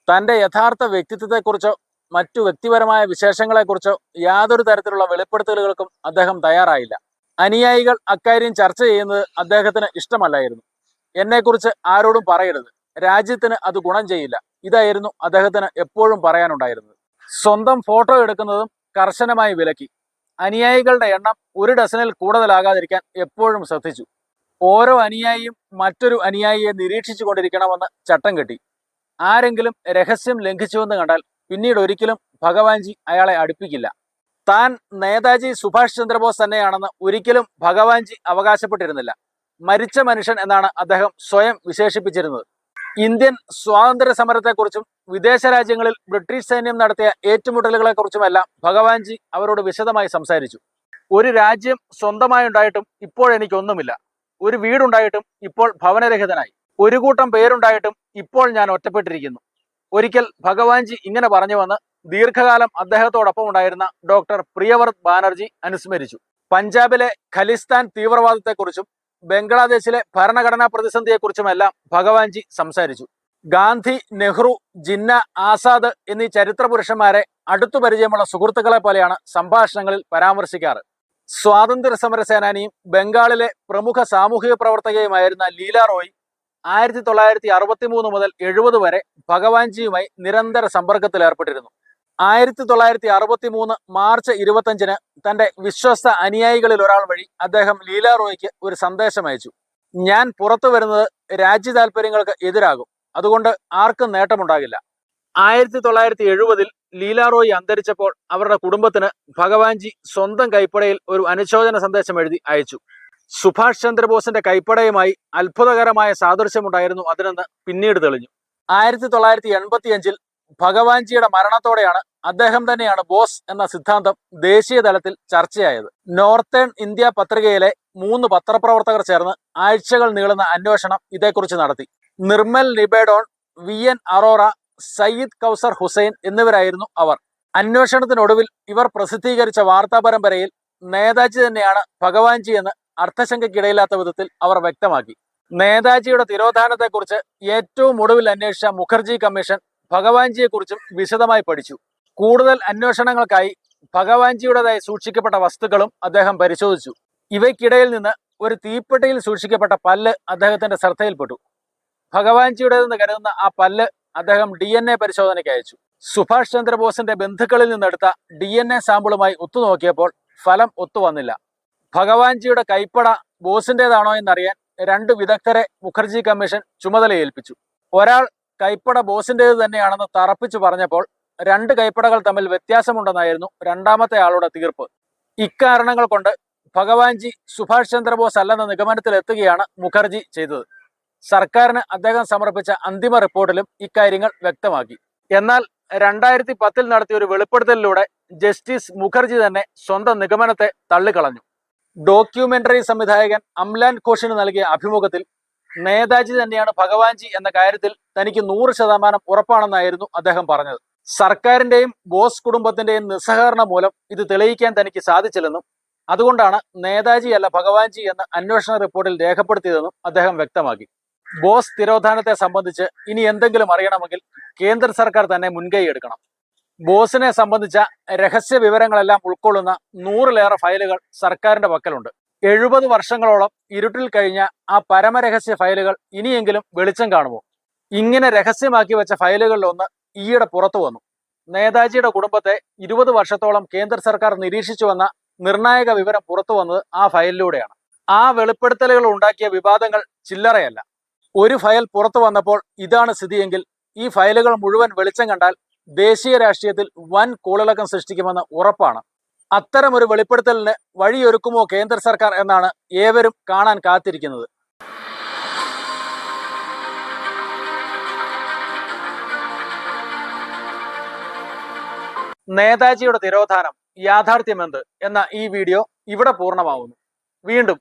തന്റെ യഥാർത്ഥ വ്യക്തിത്വത്തെക്കുറിച്ചോ മറ്റു വ്യക്തിപരമായ വിശേഷങ്ങളെക്കുറിച്ചോ യാതൊരു തരത്തിലുള്ള വെളിപ്പെടുത്തലുകൾക്കും അദ്ദേഹം തയ്യാറായില്ല. അനുയായികൾ അക്കാര്യം ചർച്ച ചെയ്യുന്നത് അദ്ദേഹത്തിന് ഇഷ്ടമല്ലായിരുന്നു. എന്നെക്കുറിച്ച് ആരോടും പറയരുത്, രാജ്യത്തിന് അത് ഗുണം ചെയ്യില്ല, ഇതായിരുന്നു അദ്ദേഹത്തിന് എപ്പോഴും പറയാനുണ്ടായിരുന്നത്. സ്വന്തം ഫോട്ടോ എടുക്കുന്നതും കർശനമായി വിലക്കി. അനുയായികളുടെ എണ്ണം 1 ഡസനിൽ കൂടുതലാകാതിരിക്കാൻ എപ്പോഴും ശ്രദ്ധിച്ചു. ഓരോ അനുയായിയും മറ്റൊരു അനുയായിയെ നിരീക്ഷിച്ചു കൊണ്ടിരിക്കണമെന്ന് ചട്ടം കെട്ടി. ആരെങ്കിലും രഹസ്യം ലംഘിച്ചുവെന്ന് കണ്ടാൽ പിന്നീട് ഒരിക്കലും ഭഗവാൻജി അയാളെ അടുപ്പിക്കില്ല. താൻ നേതാജി സുഭാഷ് ചന്ദ്രബോസ് തന്നെയാണെന്ന് ഒരിക്കലും ഭഗവാൻജി അവകാശപ്പെട്ടിരുന്നില്ല. മരിച്ച മനുഷ്യൻ എന്നാണ് അദ്ദേഹം സ്വയം വിശേഷിപ്പിച്ചിരുന്നത്. ഇന്ത്യൻ സ്വാതന്ത്ര്യ സമരത്തെക്കുറിച്ചും വിദേശ രാജ്യങ്ങളിൽ ബ്രിട്ടീഷ് സൈന്യം നടത്തിയ ഏറ്റുമുട്ടലുകളെക്കുറിച്ചുമെല്ലാം ഭഗവാൻജി അവരോട് വിശദമായി സംസാരിച്ചു. ഒരു രാജ്യം സ്വന്തമായുണ്ടായിട്ടും ഇപ്പോൾ എനിക്കൊന്നുമില്ല. ഒരു വീടുണ്ടായിട്ടും ഇപ്പോൾ ഭവനരഹിതനായി. ഒരു കൂട്ടം പേരുണ്ടായിട്ടും ഇപ്പോൾ ഞാൻ ഒറ്റപ്പെട്ടിരിക്കുന്നു. ഒരിക്കൽ ഭഗവാൻജി ഇങ്ങനെ പറഞ്ഞുവെന്ന് ദീർഘകാലം അദ്ദേഹത്തോടൊപ്പം ഉണ്ടായിരുന്ന ഡോക്ടർ പ്രിയവർത് ബാനർജി അനുസ്മരിച്ചു. പഞ്ചാബിലെ ഖലിസ്ഥാൻ തീവ്രവാദത്തെക്കുറിച്ചും ബംഗ്ലാദേശിലെ ഭരണഘടനാ പ്രതിസന്ധിയെക്കുറിച്ചുമെല്ലാം ഭഗവാൻജി സംസാരിച്ചു. ഗാന്ധി, നെഹ്റു, ജിന്ന, ആസാദ് എന്നീ ചരിത്ര പുരുഷന്മാരെ അടുത്തു പരിചയമുള്ള സുഹൃത്തുക്കളെ പോലെയാണ് സംഭാഷണങ്ങളിൽ പരാമർശിക്കാറ്. സ്വാതന്ത്ര്യ സമര സേനാനിയും ബംഗാളിലെ പ്രമുഖ സാമൂഹിക പ്രവർത്തകയുമായിരുന്ന ലീല റോയ് 1963 മുതൽ 70 വരെ ഭഗവാൻജിയുമായി നിരന്തര സമ്പർക്കത്തിൽ ഏർപ്പെട്ടിരുന്നു. 1963 മാർച്ച് 25-ന് തന്റെ വിശ്വസ്ത അനുയായികളിൽ ഒരാൾ വഴി അദ്ദേഹം ലീല റോയ്ക്ക് ഒരു സന്ദേശം അയച്ചു. ഞാൻ പുറത്തു വരുന്നത് രാജ്യ താല്പര്യങ്ങൾക്ക് എതിരാകും, അതുകൊണ്ട് ആർക്കും നേട്ടമുണ്ടാകില്ല. 1970-ൽ ലീല റോയ് അന്തരിച്ചപ്പോൾ അവരുടെ കുടുംബത്തിന് ഭഗവാൻജി സ്വന്തം കൈപ്പടയിൽ ഒരു അനുശോചന സന്ദേശം എഴുതി അയച്ചു. സുഭാഷ് ചന്ദ്രബോസിന്റെ കൈപ്പടയുമായി അത്ഭുതകരമായ സാദൃശ്യമുണ്ടായിരുന്നു അതിനെന്ന് പിന്നീട് തെളിഞ്ഞു. 1985-ൽ ഭഗവാൻജിയുടെ മരണത്തോടെയാണ് അദ്ദേഹം തന്നെയാണ് ബോസ് എന്ന സിദ്ധാന്തം ദേശീയ തലത്തിൽ ചർച്ചയായത്. നോർത്തേൺ ഇന്ത്യ പത്രികയിലെ 3 പത്രപ്രവർത്തകർ ചേർന്ന് ആഴ്ചകൾ നീളുന്ന അന്വേഷണം ഇതേക്കുറിച്ച് നടത്തി. നിർമ്മൽ നിബേഡോൺ, VN അറോറ, സയ്യിദ് കൗസർ ഹുസൈൻ എന്നിവരായിരുന്നു അവർ. അന്വേഷണത്തിനൊടുവിൽ ഇവർ പ്രസിദ്ധീകരിച്ച വാർത്താ പരമ്പരയിൽ നേതാജി തന്നെയാണ് ഭഗവാൻജി എന്ന് അർത്ഥശങ്കയ്ക്കിടയില്ലാത്ത വിധത്തിൽ അവർ വ്യക്തമാക്കി. നേതാജിയുടെ തിരോധാനത്തെക്കുറിച്ച് ഏറ്റവും ഒടുവിൽ അന്വേഷിച്ച മുഖർജി കമ്മീഷൻ ഭഗവാൻജിയെക്കുറിച്ചും വിശദമായി പഠിച്ചു. കൂടുതൽ അന്വേഷണങ്ങൾക്കായി ഭഗവാൻജിയുടേതായി സൂക്ഷിക്കപ്പെട്ട വസ്തുക്കളും അദ്ദേഹം പരിശോധിച്ചു. ഇവയ്ക്കിടയിൽ നിന്ന് ഒരു തീപ്പെട്ടിയിൽ സൂക്ഷിക്കപ്പെട്ട പല്ല് അദ്ദേഹത്തിന്റെ ശ്രദ്ധയിൽപ്പെട്ടു. ഭഗവാൻജിയുടേതെന്ന് കരുതുന്ന ആ പല്ല് അദ്ദേഹം DNA പരിശോധനയ്ക്ക് അയച്ചു. സുഭാഷ് ചന്ദ്രബോസിന്റെ ബന്ധുക്കളിൽ നിന്നെടുത്ത DNA സാമ്പിളുമായി ഒത്തുനോക്കിയപ്പോൾ ഫലം ഒത്തുവന്നില്ല. ഭഗവാൻജിയുടെ കൈപ്പട ബോസിന്റേതാണോ എന്നറിയാൻ 2 വിദഗ്ധരെ മുഖർജി കമ്മീഷൻ ചുമതലയേൽപ്പിച്ചു. ഒരാൾ കൈപ്പട ബോസിന്റേത് തന്നെയാണെന്ന് തറപ്പിച്ചു പറഞ്ഞപ്പോൾ 2 കൈപ്പടകൾ തമ്മിൽ വ്യത്യാസമുണ്ടെന്നായിരുന്നു രണ്ടാമത്തെ ആളുടെ തീർപ്പ്. ഇക്കാരണങ്ങൾ കൊണ്ട് ഭഗവാൻജി സുഭാഷ് ചന്ദ്രബോസ് അല്ലെന്ന നിഗമനത്തിലെത്തുകയാണ് മുഖർജി ചെയ്തത്. സർക്കാരിന് അദ്ദേഹം സമർപ്പിച്ച അന്തിമ റിപ്പോർട്ടിലും ഇക്കാര്യങ്ങൾ വ്യക്തമാക്കി. എന്നാൽ 2010-ൽ നടത്തിയ ഒരു വെളിപ്പെടുത്തലിലൂടെ ജസ്റ്റിസ് മുഖർജി തന്നെ സ്വന്തം നിഗമനത്തെ തള്ളിക്കളഞ്ഞു. ഡോക്യുമെന്ററി സംവിധായകൻ അംലാൻ ഘോഷിന് നൽകിയ അഭിമുഖത്തിൽ നേതാജി തന്നെയാണ് ഭഗവാൻജി എന്ന കാര്യത്തിൽ തനിക്ക് 100% ഉറപ്പാണെന്നായിരുന്നു അദ്ദേഹം പറഞ്ഞത്. സർക്കാരിന്റെയും ബോസ് കുടുംബത്തിന്റെയും നിസ്സഹകരണം മൂലം ഇത് തെളിയിക്കാൻ തനിക്ക് സാധിച്ചില്ലെന്നും അതുകൊണ്ടാണ് നേതാജി അല്ല ഭഗവാൻജി എന്ന് അന്വേഷണ റിപ്പോർട്ടിൽ രേഖപ്പെടുത്തിയതെന്നും അദ്ദേഹം വ്യക്തമാക്കി. ബോസ് തിരോധാനത്തെ സംബന്ധിച്ച് ഇനി എന്തെങ്കിലും അറിയണമെങ്കിൽ കേന്ദ്ര സർക്കാർ തന്നെ മുൻകൈ എടുക്കണം. ബോസിനെ സംബന്ധിച്ച രഹസ്യ വിവരങ്ങളെല്ലാം ഉൾക്കൊള്ളുന്ന 100-ലേറെ ഫയലുകൾ സർക്കാരിന്റെ പക്കലുണ്ട്. 70 വർഷങ്ങളോളം ഇരുട്ടിൽ കഴിഞ്ഞ ആ പരമരഹസ്യ ഫയലുകൾ ഇനിയെങ്കിലും വെളിച്ചം കാണുമോ? ഇങ്ങനെ രഹസ്യമാക്കി വെച്ച ഫയലുകളിലൊന്ന് ഈയിടെ പുറത്തു വന്നു. നേതാജിയുടെ കുടുംബത്തെ 20 വർഷത്തോളം കേന്ദ്ര സർക്കാർ നിരീക്ഷിച്ചു വന്ന നിർണായക വിവരം പുറത്തു വന്നത് ആ ഫയലിലൂടെയാണ്. ആ വെളിപ്പെടുത്തലുകൾ ഉണ്ടാക്കിയ വിവാദങ്ങൾ ചില്ലറയല്ല. ഒരു ഫയൽ പുറത്തു വന്നപ്പോൾ ഇതാണ് സ്ഥിതിയെങ്കിൽ ഈ ഫയലുകൾ മുഴുവൻ വെളിച്ചം കണ്ടാൽ ദേശീയ രാഷ്ട്രീയത്തിൽ വൻ കോളിളക്കം സൃഷ്ടിക്കുമെന്ന് ഉറപ്പാണ്. അത്തരമൊരു വെളിപ്പെടുത്തലിന് വഴിയൊരുക്കുമോ കേന്ദ്ര സർക്കാർ എന്നാണ് ഏവരും കാണാൻ കാത്തിരിക്കുന്നത്. നേതാജിയുടെ തിരോധാനം യാഥാർത്ഥ്യമെന്ത് എന്ന ഈ വീഡിയോ ഇവിടെ പൂർണ്ണമാവുന്നു. വീണ്ടും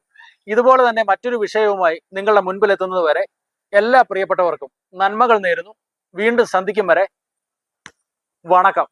ഇതുപോലെ തന്നെ മറ്റൊരു വിഷയവുമായി നിങ്ങളുടെ മുൻപിലെത്തുന്നത് വരെ എല്ലാ പ്രിയപ്പെട്ടവർക്കും നന്മകൾ നേരുന്നു. വീണ്ടും സന്ധിക്കും വരെ വണക്കം.